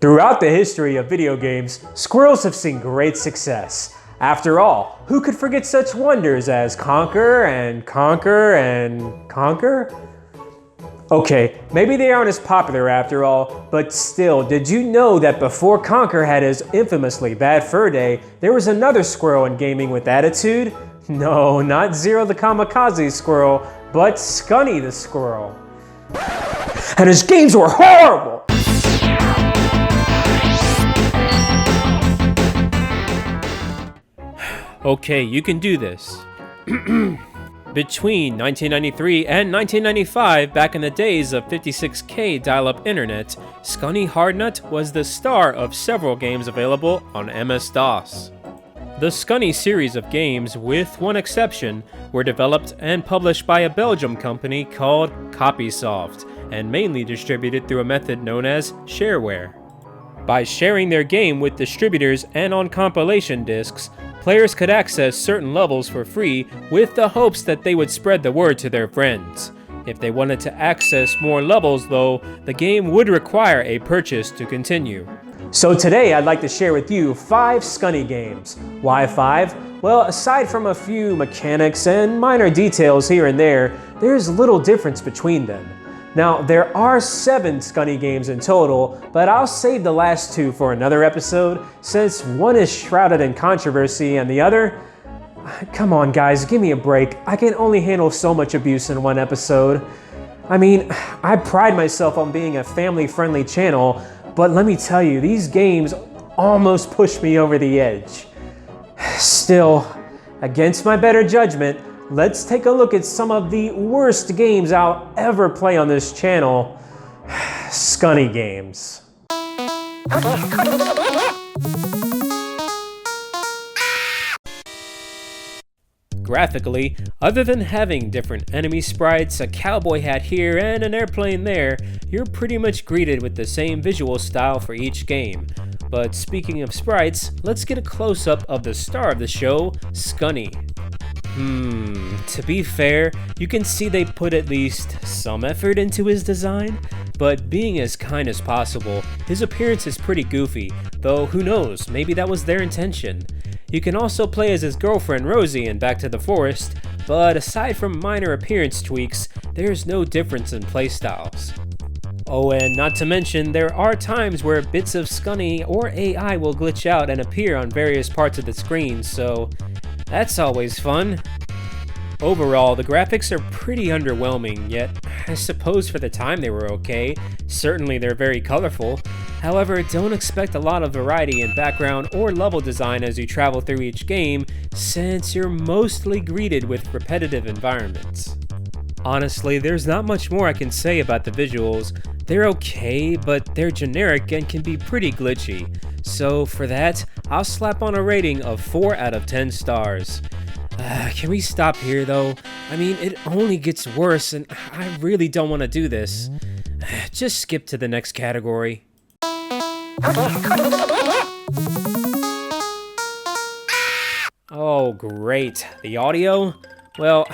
Throughout the history of video games, squirrels have seen great success. After all, who could forget such wonders as Conquer and Conquer and Conquer? Okay, maybe they aren't as popular after all, but still, did you know that before Conquer had his infamously bad fur day, there was another squirrel in gaming with attitude? No, not Zero the Kamikaze squirrel, but Skunny the squirrel. And his games were horrible! Okay, you can do this. Between 1993 and 1995, back in the days of 56K dial-up internet, Skunny Hardnut was the star of several games available on MS-DOS. The Skunny series of games, with one exception, were developed and published by a Belgium company called Copysoft, and mainly distributed through a method known as shareware. By sharing their game with distributors and on compilation discs, players could access certain levels for free with the hopes that they would spread the word to their friends. If they wanted to access more levels though, the game would require a purchase to continue. So today I'd like to share with you 5 Skunny games. Why 5? Well, aside from a few mechanics and minor details here and there, there's little difference between them. Now, there are 7 Skunny games in total, but I'll save the last 2 for another episode, since one is shrouded in controversy and the other... Come on guys, give me a break. I can only handle so much abuse in one episode. I mean, I pride myself on being a family-friendly channel, but let me tell you, these games almost pushed me over the edge. Still, against my better judgment, let's take a look at some of the worst games I'll ever play on this channel. Skunny games. Graphically, other than having different enemy sprites, a cowboy hat here and an airplane there, you're pretty much greeted with the same visual style for each game. But speaking of sprites, let's get a close-up of the star of the show, Skunny. To be fair, you can see they put at least some effort into his design, but being as kind as possible, his appearance is pretty goofy, though who knows, maybe that was their intention. You can also play as his girlfriend Rosie in Back to the Forest, but aside from minor appearance tweaks, there's no difference in playstyles. Oh, and not to mention, there are times where bits of Skunny or AI will glitch out and appear on various parts of the screen, so that's always fun. Overall, the graphics are pretty underwhelming, yet I suppose for the time they were okay. Certainly they're very colorful. However, don't expect a lot of variety in background or level design as you travel through each game, since you're mostly greeted with repetitive environments. Honestly, there's not much more I can say about the visuals. They're okay, but they're generic and can be pretty glitchy. So for that, I'll slap on a rating of 4 out of 10 stars. Can we stop here though? I mean, it only gets worse and I really don't want to do this. Just skip to the next category. Oh great, the audio? Well,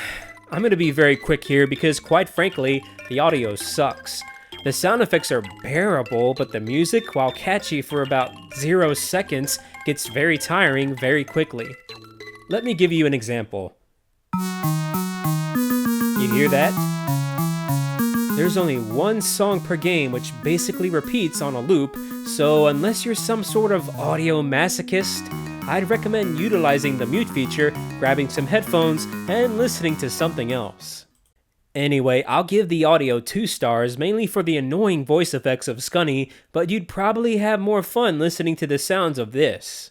I'm going to be very quick here because quite frankly, the audio sucks. The sound effects are bearable, but the music, while catchy for about 0 seconds, gets very tiring very quickly. Let me give you an example. You hear that? There's only one song per game which basically repeats on a loop, so unless you're some sort of audio masochist, I'd recommend utilizing the mute feature, grabbing some headphones, and listening to something else. Anyway, I'll give the audio 2 stars, mainly for the annoying voice effects of Skunny, but you'd probably have more fun listening to the sounds of this.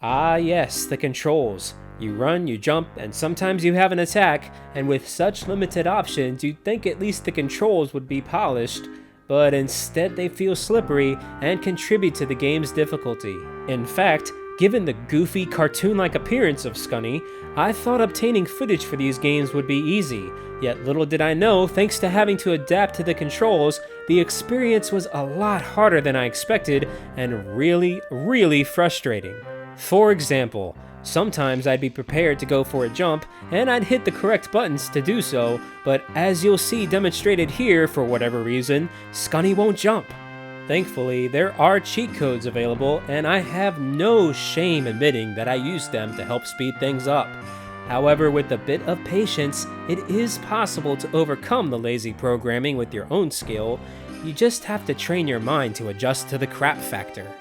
Ah yes, the controls. You run, you jump, and sometimes you have an attack, and with such limited options you'd think at least the controls would be polished, but instead they feel slippery and contribute to the game's difficulty. In fact, Given the goofy, cartoon-like appearance of Skunny, I thought obtaining footage for these games would be easy, yet little did I know, thanks to having to adapt to the controls, the experience was a lot harder than I expected and really frustrating. For example, sometimes I'd be prepared to go for a jump, and I'd hit the correct buttons to do so, but as you'll see demonstrated here, for whatever reason, Skunny won't jump. Thankfully, there are cheat codes available, and I have no shame admitting that I used them to help speed things up. However, with a bit of patience, it is possible to overcome the lazy programming with your own skill. You just have to train your mind to adjust to the crap factor.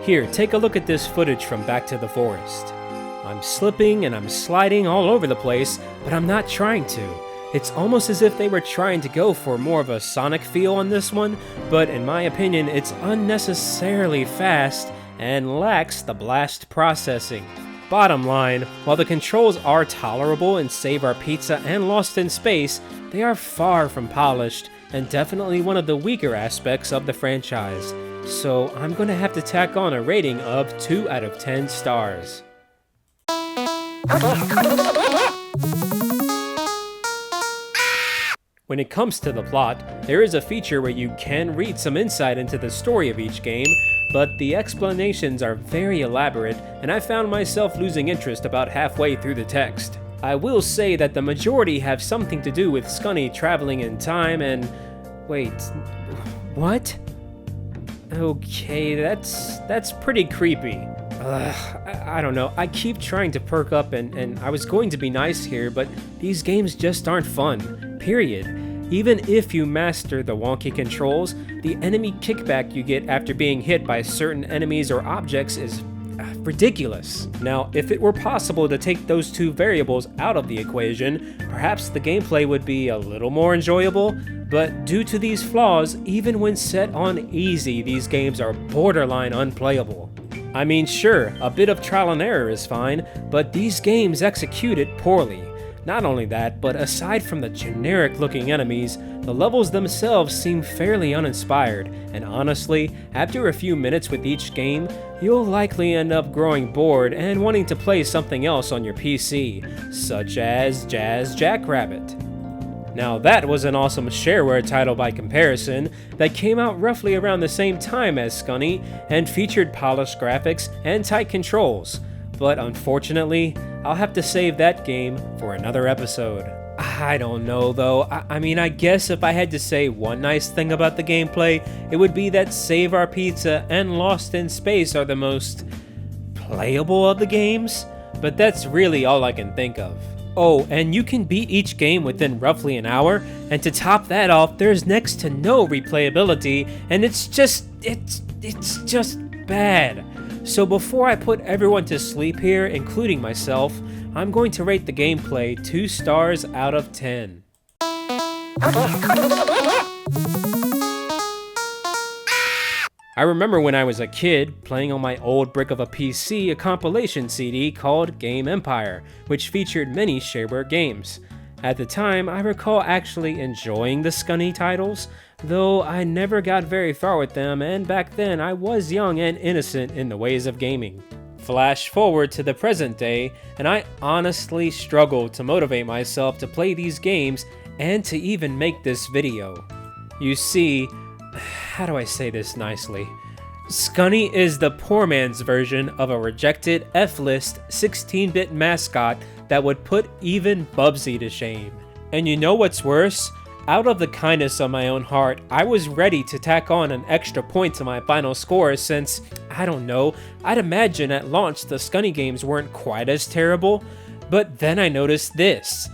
Here, take a look at this footage from Back to the Forest. I'm slipping and I'm sliding all over the place, but I'm not trying to. It's almost as if they were trying to go for more of a Sonic feel on this one, but in my opinion, it's unnecessarily fast and lacks the blast processing. Bottom line, while the controls are tolerable in Save Our Pizza and Lost in Space, they are far from polished and definitely one of the weaker aspects of the franchise. So I'm gonna have to tack on a rating of 2 out of 10 stars. When it comes to the plot, there is a feature where you can read some insight into the story of each game, but the explanations are very elaborate, and I found myself losing interest about halfway through the text. I will say that the majority have something to do with Skunny traveling in time and... wait, what? Okay, that's pretty creepy. I don't know, I keep trying to perk up and I was going to be nice here, but these games just aren't fun, period. Even if you master the wonky controls, the enemy kickback you get after being hit by certain enemies or objects is ridiculous. Now, if it were possible to take those two variables out of the equation, perhaps the gameplay would be a little more enjoyable, but due to these flaws, even when set on easy, these games are borderline unplayable. I mean, sure, a bit of trial and error is fine, but these games execute it poorly. Not only that, but aside from the generic-looking enemies, the levels themselves seem fairly uninspired, and honestly, after a few minutes with each game, you'll likely end up growing bored and wanting to play something else on your PC, such as Jazz Jackrabbit. Now that was an awesome shareware title by comparison that came out roughly around the same time as Skunny and featured polished graphics and tight controls, but unfortunately, I'll have to save that game for another episode. I don't know though, I mean I guess if I had to say one nice thing about the gameplay, it would be that Save Our Pizza and Lost in Space are the most playable of the games, but that's really all I can think of. Oh, and you can beat each game within roughly an hour, and to top that off, there's next to no replayability, and it's just bad. So before I put everyone to sleep here, including myself, I'm going to rate the gameplay 2 stars out of 10. I remember when I was a kid, playing on my old brick of a PC a compilation CD called Game Empire, which featured many shareware games. At the time, I recall actually enjoying the Skunny titles, though I never got very far with them, and back then I was young and innocent in the ways of gaming. Flash forward to the present day, and I honestly struggled to motivate myself to play these games and to even make this video. You see, how do I say this nicely? Skunny is the poor man's version of a rejected F-list 16-bit mascot that would put even Bubsy to shame. And you know what's worse? Out of the kindness of my own heart, I was ready to tack on an extra point to my final score since, I don't know, I'd imagine at launch the Skunny games weren't quite as terrible, but then I noticed this.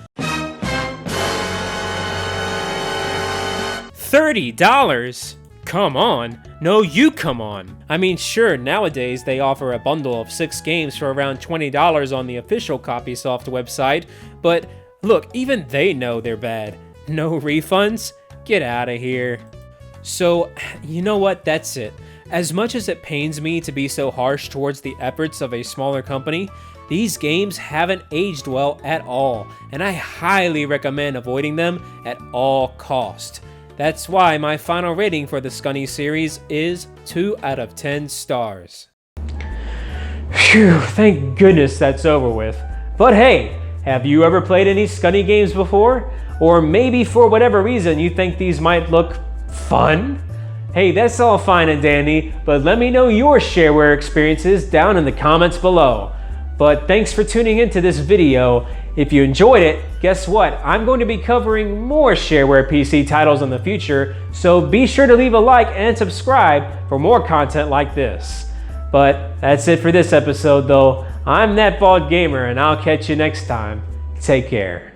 $30? Come on. No, you come on. I mean, sure, nowadays they offer a bundle of 6 games for around $20 on the official Copysoft website, but look, even they know they're bad. No refunds? Get out of here. So, you know what? That's it. As much as it pains me to be so harsh towards the efforts of a smaller company, these games haven't aged well at all, and I highly recommend avoiding them at all cost. That's why my final rating for the Skunny series is 2 out of 10 stars. Phew, thank goodness that's over with. But hey, have you ever played any Skunny games before? Or maybe for whatever reason you think these might look fun? Hey, that's all fine and dandy, but let me know your shareware experiences down in the comments below. But thanks for tuning into this video. If you enjoyed it, guess what? I'm going to be covering more shareware PC titles in the future, so be sure to leave a like and subscribe for more content like this. But that's it for this episode though. I'm That Bald Gamer and I'll catch you next time. Take care.